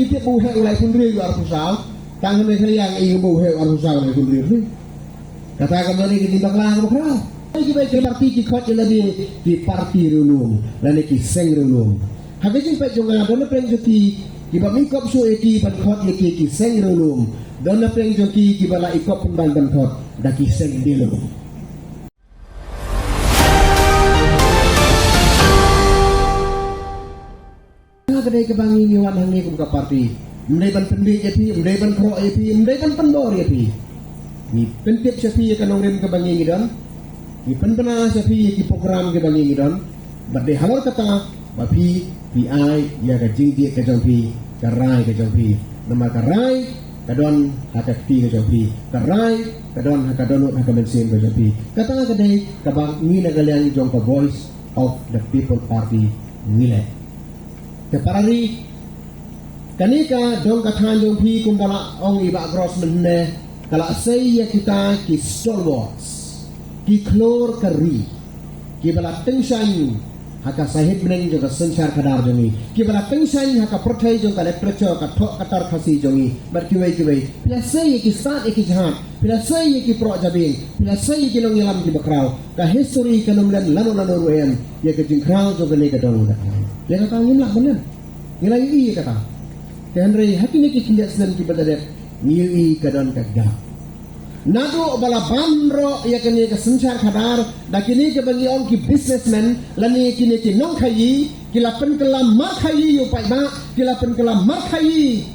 Tiap buhe ulai pundri luar pusau, tangan mereka yang ingin buhe luar pusau ulai pundri ni. Katakan mereka di timbang lang berkerau. Kita baik parti kita lebih di parti runung, lain kiseng runung. Habis jumpa jangan dona peng joki, kita mikop so eki pankot leki kiseng runung. Dona peng joki kita la ikop pemban pankot dah kiseng dilung. Kedai kebangi niwan hangi kum ka parti mendai ban pendi api mendai ban pro api mendai ban pendor api ni pentip sapi kanong rem kebangi ngidon ni penpena sapi ki program kebangi ngidon badai halor kata bapi pi ai ya ka jingti ka jongpi karai ka jongpi nama karai kadon hakati ka jongpi karai kadon hakadonut hakabensin ka jongpi kata kedai kabang ni nagalian jong ka voice of the people party ngile keparari kanika dong kathan jong pi kumbala ong iba gross menne kala saya kita ki stalwarts ki klor kari ki bala tengsan haka sahib meneng juga sensar kadar jongi ki bala tengsan haka prothai jong kale precho ka thok katar khasi jongi bar kiwei pila saya ki start ki jahan pila saya ki pro jabing pila saya ki long yalam ki bakrau ka history kanum lan lanu ruen ya ke jingkrau jo bele ka dong da dia kata ngimlah benar. Nilai i kata. Henry hati ni kita senang kita pada nilai kadon kagak. Nado bala bandro ya kini ke sensar kadar. Dah kini ke bagi orang ki businessman. Lani kini ki nong kayi. Kilapan kelam mar kayi yo pai ba. Kilapan kelam mar kayi.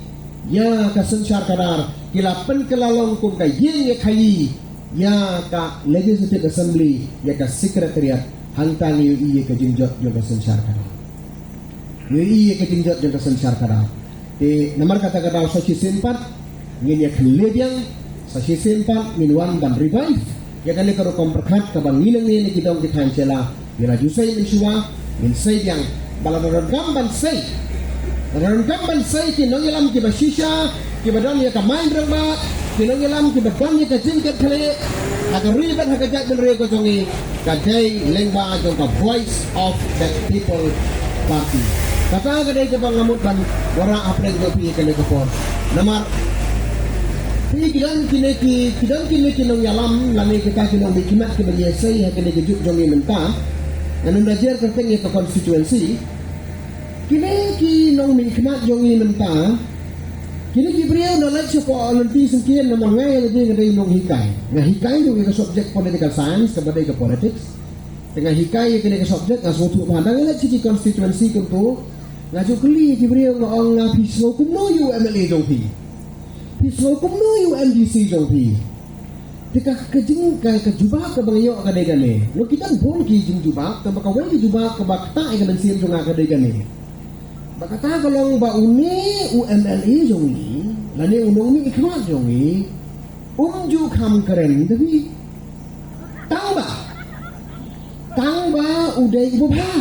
Ya ke sensar kadar. Kilapan kelalong kum ka yin ya kayi. Ya ka legislative assembly. Ya ka secretariat. Hangtang yu i ke jinjot yo ke sensar kadar. Yui ke tinjat jangka sensar kada. Di nomor kata kada saksi sempat ngin ya kelebiang saksi sempat minuan dan revive. Ya kan kalau komperkat kabang ngilang ni kita kita hancela. Bila jusai mensua min say yang baladoran gamban say. Baladoran gamban say kinong ilam ki basisha ki badon ya ka main ramba kinong ilam ki badon ya ka jingkat kale. Agar ribat hakajat dan rego jongi kadai lengba jangka voice of the people party. Kata kadai ke bangamut ban wara aprek gopi ke lekopor. Namar pi kidan kini kinong yalam lani kita kinong bikimat ke bagi esai hakene gejuk jongi menta. Anu belajar kerteng ke konstituensi. Kini kinong bikimat jongi menta. Kini kibriau knowledge ko nanti sengkian namang ngai lebih kadai nong hikai. Nah hikai tu ke subjek political science kepada ke politics. Tengah hikai kini ke subjek ngasutu pandang lah ciri konstituensi kentu. Ngaju keli kibriau ngong pisau kumno yu MLA jongpi. Pisau kumno yu MDC jongpi. Tika kejeng ke jubah ke bangyo ke degane. Lo kita bon ki jeng jubah ke bakawai ki jubah ke bakta ke bensin jonga ke degane. Bakata kalau ba uni UMLA jongi, lani unong mi ikhmat jongi. Ju kam keren tapi tahu ba udah ibu pa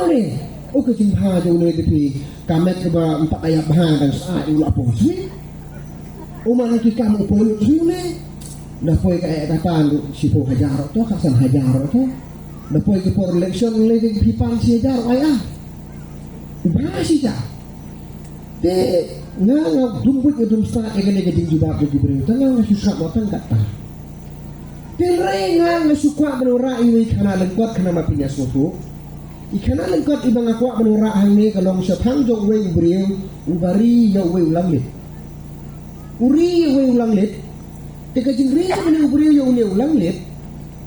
ni ke jimpa jauh ni tapi kamet ke ba 4 ayat bah dan saat ulah posisi uman ki kamu polu sini dah poy ka ayat kata si po hajar tu kasan hajar tu dah poy ke for election lagi pipan si hajar ayah berasi ja te ngang dumbut ke dumsta egane ke jibab ke beri tengah susah matang kata Tilrengan na sukwa menura iwi kana lengkot kana mapinya suatu. Ikana lengkot ibang akwa menura hangni kalong syatang jong wei beriu ubari ya wei ulang lit. Uri ya wei ulang lit. Teka jingri ya meni ubariu ya uni ulang lit.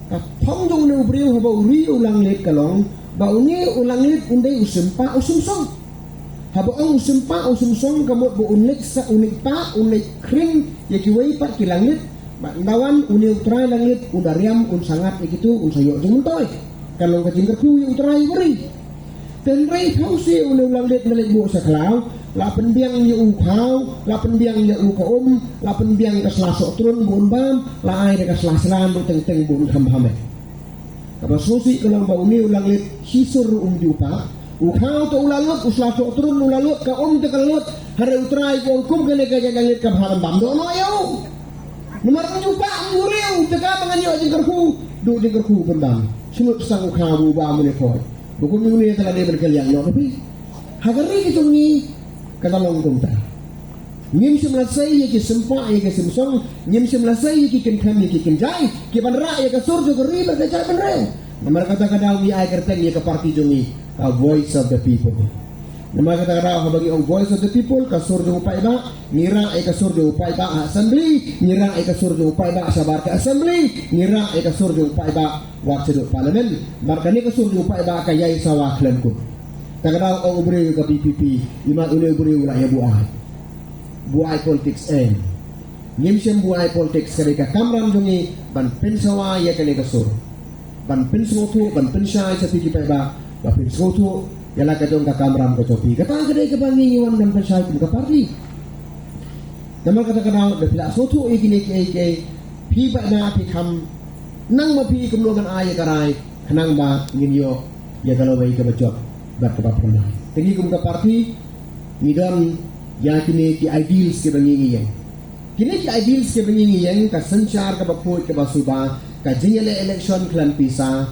Kapong jong ne ubariu haba uri ulang lit kalong ba uni ulang lit undai usempa usumsong. Haba ang usempa usumsong kamot bo unik sa unik pa unik kring ya kiwei pa kilang lit. Bawan uni utrai langit udariam sangat begitu sayo jumutoy kalau kajing kerku utrai beri tenrei pausi uni langit nalik bu saklau lapen biang yu ukau lapen biang yu ukaum lapen biang ke selasok turun bu umbam la ai ke selasran bu teng bu ham-hame kaba sosi kalau ba uni langit sisur jupa ukau to ulaluk uslasok turun ulaluk ka te kalut hare utrai bu kum kene ka langit ka bharam bam do no yo Nomor menjupa muriu teka menganyo jengkerku du jengkerku bendam sunut sang kamu ba menekoi buku minggu ni telah dia berkeliang no tapi Hagari kitungi katalong kumta. Ngim simlasay ki sempa ki simsong, ngim simlasay ki kinkan ki kinjai, ki banra ya ka surjo ko riba ka jai banre. Namar kata kadaw ni ay kerteng ya ka party jungi a voice of the people. Namar kata kadaw bagi ang voice of the people ka surjo upay ba, ngira ay ka surjo upay ba assembly, ngira ay ka surjo upay ba sabar ka assembly, ngira ay ka surjo upay ba wakil parliament. Markani ka surjo upay ba kayay sa waklan ko. Takadaw ang ubri ka PPP, ima ulay ubri ula ya buai politics ngimsem buai politics kali ka kamram jungi ban pensawa ya kali ka sur ban pensotu ban pensai sa tiki pa ba pensotu ya la ka jong ka kamram ko topi kata kadai ka bangi wan ban pensai ka party namal kata kana da pila sotu ikini ke pi ba na pi kam nang ma pi kumlogan ay karai kanang ba nginyo ya kalau bai ka bajok bat ka pernah tingi kum ka party ngidon ya kini ki ideals ke bangi yang kini ki ideals ke bangi yang ka sanchar ka baput ka basuba ka jingele election klan pisa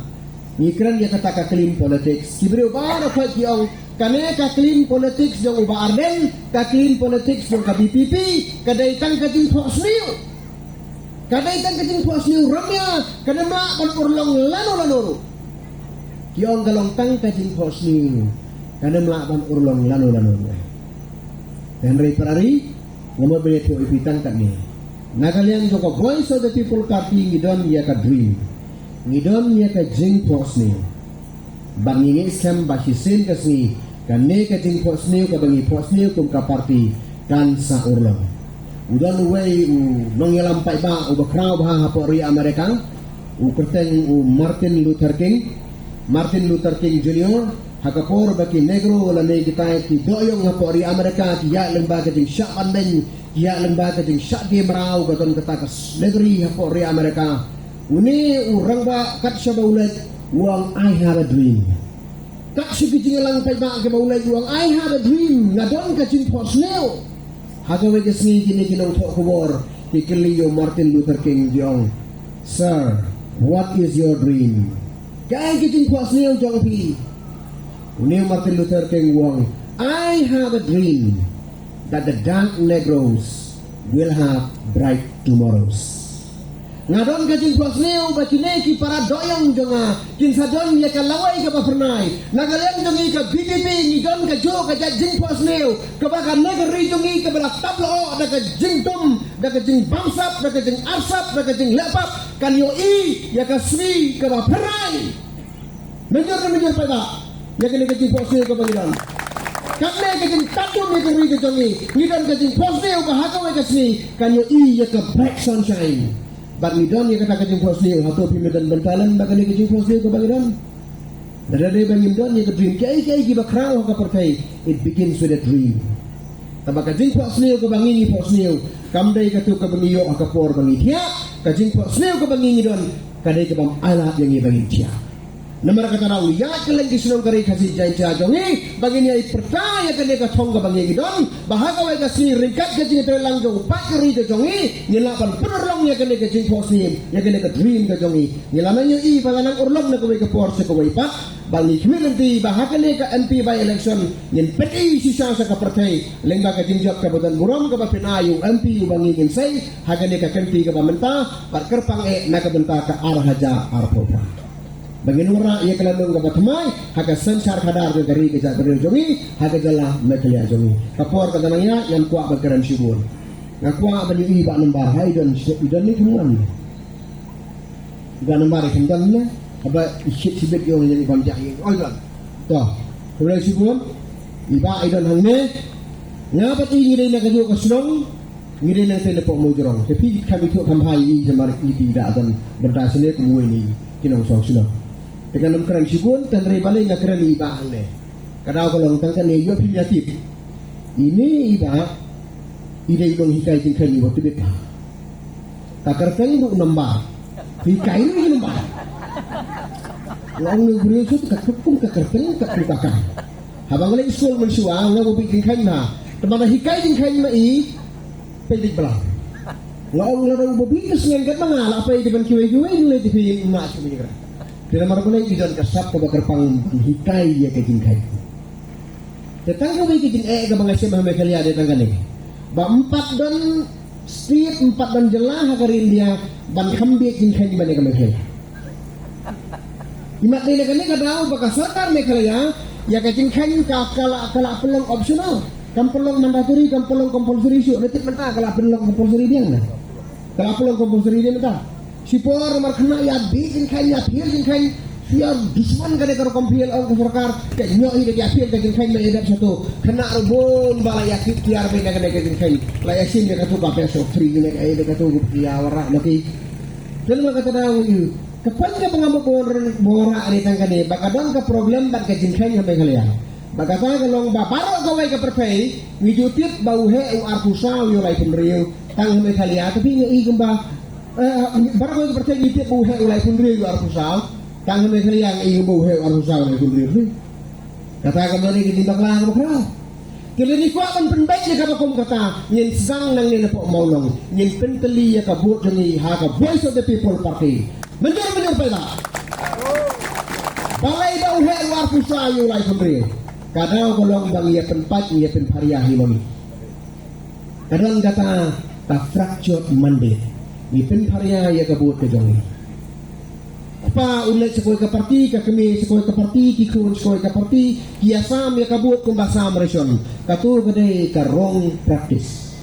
ni kran ya kata ka clean politics kibre ba ka kiong kane ka clean politics jong uba arden ka clean politics jong ka BPP kadai tang ka jing phosniu kadai tang ka jing phosniu ramya kadama ban urlong lano kiong galong tang ka jing phosniu kadama ban urlong lano dan reparari ngomong begitu ipitan tak ni. Nakalian joko voice of the people party ngidon ya ka dream, ngidon ya ka jing posni. Bangi Islam basisin kasni, kane ka jing posni ka bangi posni kum ka party kan sa urlo. Udon way nong yalampai ba u bakraw ba hapori Amerika, u kerteng u Martin Luther King Jr. Hakapor baki negro wala ne kita ki doyong hapori Amerika ki ya lembaga jing syakan men ya lembaga jing syak di merau gaton katakas negeri hapori Amerika uni urang ba kat sya baulet uang I have a dream kat sya jing lang pai ba ke baulet uang I have a dream ngadon ka jing posneo hagawe kesni kini kinong tok kubor kikiliyo Martin Luther King Jr. Sir, what is your dream? Kaya jing posneo jong pi Uni Martin Luther King wong, I have a dream that the dark Negroes will have bright tomorrows. Ngadon kajing posneo bakineki para doyong jonga kinsadon ya kalawai ka pernai nagalian jongi ka BPP ngidon ka jo ka jing posneo ka baka negeri jongi ka bala tablo da ka jing tum da ka jing bangsap da ka jing arsap da ka jing lepap kan yo i ya ka swi ka pernai menjor pada ya kini kecing posnya ke bagian karena kecing tatum ya kuri ke jongi ngidon kecing posnya ke hakawe kesini kan yo i ya ke black sunshine bang ngidon ya kata kecing posnya hato pimedan bentalan bakal kecing posnya ke bagian dari bang ngidon ya ke dream kai ki bakrau ka partai it begins with a dream tabak kecing posnya ke bangi posnya kamdai ka tu ka bangiyo ka por bangi dia kecing posnya ke bangi ngidon kadai ke bam alat yang bangi dia Namar kata rawi ya keleng kisnong kari kasih janji ajongi baginya percaya kene ka thong ka bangi gidon bahaga wai kasih ringkat ka jing telang jong pak keri ka jongi nilapan penerlong ya kene ka jing posim ya kene ka dream ka jongi nilamanyo i panganang urlong na kawai ka porse kawai pak bangi community bahaga ne ka MP by election nin peti sisa sa ka partai lengba ka jingjak ka badan buram ka pinayo MP bangi ginsay haga ne ka kenti ka pamenta parkerpang nakabenta ka arhaja arpopa Baginura ia kelandung ke batamai haka sensar kadar dari kejak berdiri jongi haka jala mekelia jongi kapor kadananya yang kuat berkeran syubur ngakua bani iba nembar hai dan ni kemuan iba nembar kendalnya apa isyik sibit yang jadi konjak oh kan toh kemudian syubur iba idan hangne ngapat ingin nak kaju kesenong ngire nang telepon mo jorong tapi kami tu kampai i jamar ibi da dan berdasane kemuan ni kinong song sino dengan kerang syukun dan rebalik nak kerana iba le. Kadang kalau orang kan dia primitif. Ini iba, ide idong hikai tingkali waktu beta. Takar kali itu nambah, hikai ini nambah. Orang negeri itu kekum kekerteng kekukakan. Habang lagi sekolah mensuah, orang bikin kain ha. Teman hikai tingkali mai, pedik belah. Orang berbicara sengat mengalah apa yang dibankiwe ini di film macam ini kan. Dalam marapun idon kasap ke bakar pang hikai ya ke jingkai. Tetang kami kijing ke mga siya mga kalya detang kani. Ba 4 don street 4 don jelah hakarin dia ban kambi kin kani bani kami kalya. Imat nila kani kadao baka sarkar may kalya ya kijing kani ka kala pelong optional. Kam pelong mandatory kam pelong compulsory syu netit menta kala pelong compulsory dia na. Kala pelong compulsory dia menta. Si por markana ya bikin kani ya pilin kani siar dushman kade karo kompiel ang sarkar ke nyoi de apil ke jengkai me edap satu kena rebon bala ya kiar be kade ke jengkai la yasin de katu ka peso free ne ai de katu ya wara mati dan maka tadau yu kapan ka pengamu bora ani tangkane bakadon ka problem bak ke jengkai me kalian bakata kalong ba paro ka wai ka perpei wijutip bau he u arpusa yo lai penriu tang me kalian tapi ngi gamba barang ka percaya wijutip bau he u lai penriu yo arpusa tang me kalian iyo bo he arusal ne kulri kata ka mari ki bakla ka bakla kili ni kwa kan penbaik ni ka kom kata nyin sang nang ni po maulong nyin penteli ya ka bot ni ha ka voice of the people party menjur pala balai ba he arusal yo lai kulri kadang kolong bang ya tempat ya pen paria hiloni kadang kata ta fractured mandate ni pen paria ya ka bot ke jongi pa ulit sekoy ka parti ka kami sekoy ka parti ki kun sekoy ka parti kiasam ya kabut kung basam resyon katu gede ka wrong practice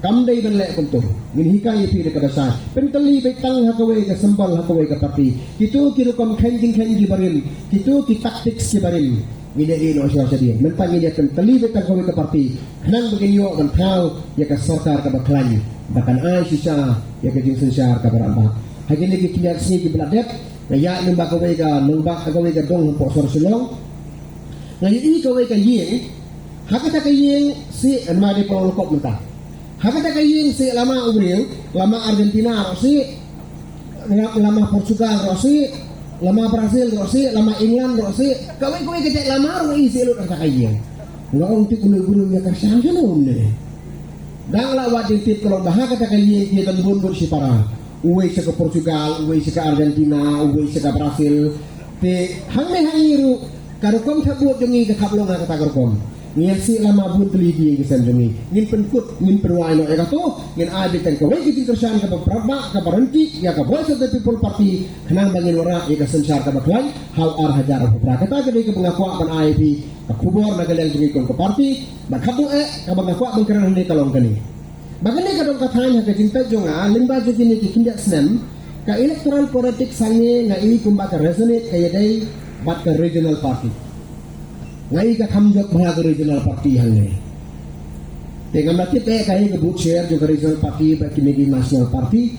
kamdai dan lek kuntu min hikai pi de kadasa pentali betang hakawe ka sambal hakawe ka parti kitu kiru kom khenjing khenji barin kitu ki taktik si barin mide ino asya dia mentang dia pentali betang hakawe ka parti nang beginyo kan kau ya ka sarkar ka baklan bahkan ai sisa ya ka jing sensar ka baramba hagi lagi kiyak sini ki beladet na ya numba kawai ka dong po sor silong na yi kawai ka ying hakata ka ying si anmade po kop menta hakata ka ying si lama ubril lama Argentina rosi lama Portugal rosi lama Brazil rosi lama England rosi kawai ka lama ro isi lu ka ying ngong ti gulu ya ka sang jeno ne dang la wa tip kalau bahaka ka ying ki dan bundur si para uwe sa ka Portugal, uwe sa ka Argentina, uwe sa ka Brazil. Te hangme hangiru karukom thabut jongi ka khablong ka tagarkom. Ngasi lama bun telidi ke san jongi. Ngin penkut, ngin perwai no ekato, ngin ade kan ka wai kitin kersan ka prabba ka berhenti ya ka voice of the people party kanang bangin wara ya ka sensar ka baklai how ar hajar ka kata ka dei ka bangakwa ban IP ka kubor na galang jongi ka party bakhabu ka bangakwa ban karan ni kalong kani. Bagani kadang katanya ke cinta jonga limba jini ki kindak senam ka electoral politics sange ngai kumba ka resonate kaya dai bat ka regional party ngai ka thamjot bha ka regional party hangne tenga mati pe kai ka boot share jo ka regional party ba kinigi national party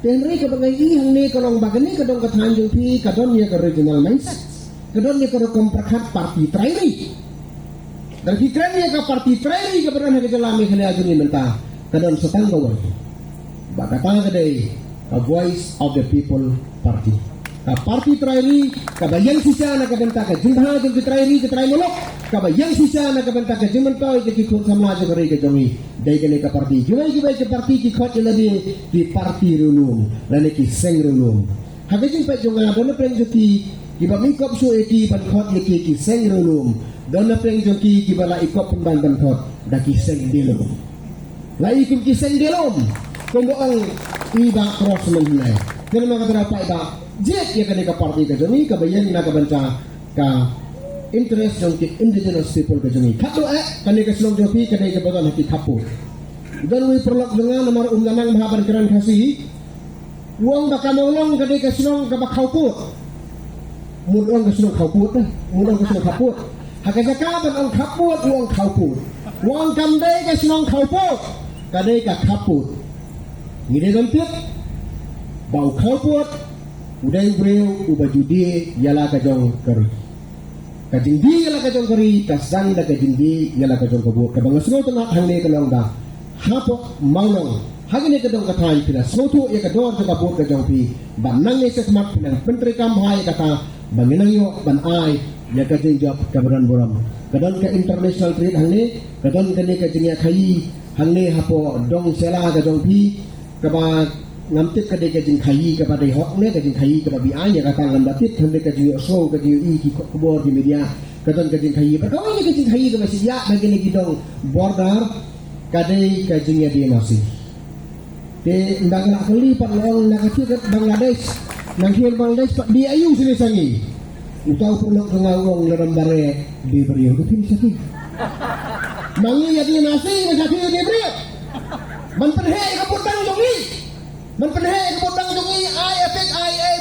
tenri ka bagai i hangne kalong bagani kadang katanya jo pi kadon ya ka regional mindset kadon ya ka kom prakhat party trairi dan fikran ya ka party trairi ka beran ka jalami khale ajuni menta kadang setang gawai bakatang kadai a voice of the people party ka party trairi ka bayang sisa na kabenta ka jingha jing trairi ka trai molok ka bayang sisa na kabenta ka jimantau ke kikut samla jo kare ka jongi dai kene ka party juai ka party ki khot la di party runum lane ki seng runum hagajing pa jonga dona preng joki ki ba mi kop so eti ban khot ye ki seng runum dona preng joki ki bala ikop ban khot da ki seng dilum lai kum kiseng delom kumbo ang iba cross menilai jadi maka berapa iba jet ya kene ka party ka joni ka bayan na ka banta ka interest ng indigenous people ka joni kato kene ka slong jopi kene ka badan hati kapu dan wi perlok dengan nomor lanang mahaban keran kasih uang baka molong kene ka slong ka bakhauput mudong ka slong khauput mudong ka slong khauput hakajakaban ang khauput uang khauput uang kamdai ka slong khauput kadai ka kaput ngide gantit bau kaput udai breu uba judi yala ka jong kari ka jindi yala ka jong kari ka sang da ka jindi yala ka jong kabut ka bangasno tana hangne ka long da hapo maulong hagine ka dong ka thai pina sotu ya ka dor ka kabut ka jong pi banang ne sa smak pina pentri kam hai ka ta banginang yo ban ai ya ka jing job ka baran boram kadon ka international trade hangne kadon ka ne ka jinya khai hangne hapo dong sela ka dong pi ka ba ngamtit ka de ka jing khai ka ba dei hok ne ka jing khai ka ba bi anya ka tang lam datit hanne ka jing so ka jing i ki ko bor di media Kadang kajing kayi, perkawin ni kajing kayi ke masih ya bagi ni gidong border kadai kajingnya dia masih. Te ndang nak kelipat long nak kecil Bangladesh, nang kian Bangladesh pak di ayu sini sangi. Utau pulau kengawang dalam bare di beriau tu tim sakit. Mangi ya dia nasi macam dia di beriau. Man penhei kaputang jongi. Man penhei kaputang jongi IA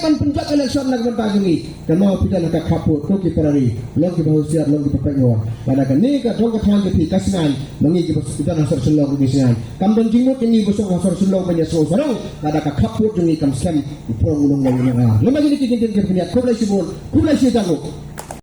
man penjat election nak mentang jongi. Dan mau kita nak kaput tu kita lari. Long kita usia long kita pengawal. Pada kan ni ka dong ka tang kita kasinan. Mangi kita nasar selong di sini. Kam dan jingmut ini bosong nasar selong banyak sorang. Pada ka kaput jongi kam sem. Purong ulung lagi ni. Lemah jadi kita kena kulai sibul, kulai sidago.